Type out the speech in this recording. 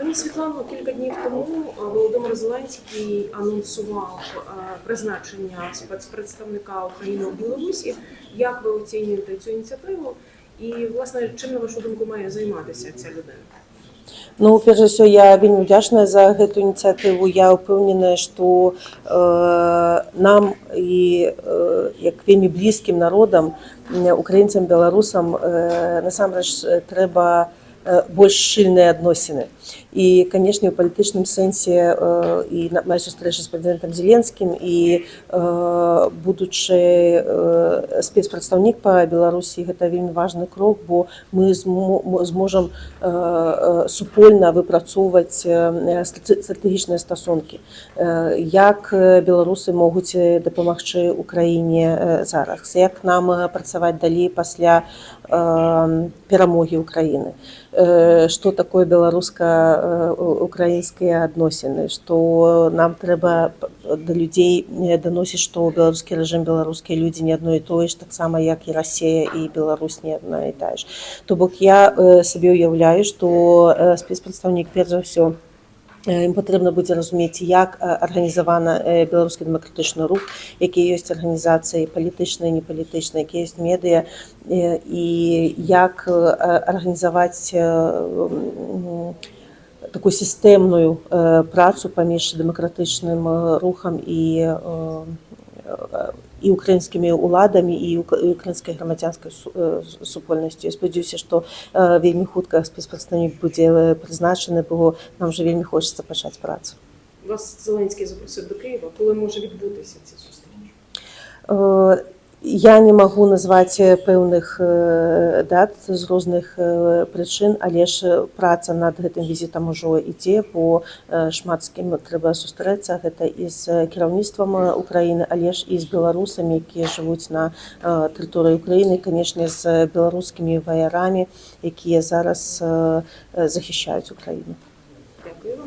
Пані Світлано, кілька днів тому Володимир Зеленський анонсував призначення спецпредставника України у Білорусі. Як ви оцінюєте цю ініціативу? І, власне, чим, на вашу думку, має займатися ця людина? Ну, перш за ўсё, я вельмі удзячная за гэту ініцыятыву. Я ўпэўненая, што нам і як вельмі блізкім народам, украінцам, беларусам, насамрэч трэба больш шчыльныя адносіны. І, канешне, у палітычным сэнсе і моя сустрэча з прэзідэнтам Зеленскім і будучы спецпрадстаўнік па Беларусі, гэта вельмі важны крок, бо мы зможам супольна выпрацоўваць стратэгічныя стасункі. Як беларусы могуць дапамагчы Украіне зараз, як нам працаваць далей пасля перамогі Украіны. Што такое беларуска-украінскія адносіны, што нам трэба да людзей даносіць, што беларускі рэжым, беларускія людзі не адно і тое ж, таксама як і Расія і Беларусь не адна і тая ж. То бок я сабе ўяўляю, што спецпрадстаўнік перш за ўсё ім патрэбна будзе разумець, як арганізавана беларускі дэмакратычны рух, якія ёсць арганізацыі палітычныя, непалітычныя, якія ёсць медыа, і як арганізаваць такую сістэмную працу паміж дэмакратычным рухам і украінскімі ўладамі і украінскай грамадзянскай супольнасцю. Я спадзяюся, што вельмі хутка спецпрадстаўнік будзе прызначаны, бо нам вже вельмі хочацца пачаць працу. Вас Зеленський запросив до Києва. Коли може відбутися ця зустріч? Я не магу назваць пэўных дат з розных прычын, але ж праца над гэтым візітам ужо ідзе, бо шмат з кім трэба сустрэцца. Гэта і з кіраўніцтвам Украіны, але ж і з беларусамі, якія жывуць на тэрыторыі Украіны, канешне, з беларускімі ваярамі, якія зараз захищаюць Украіну.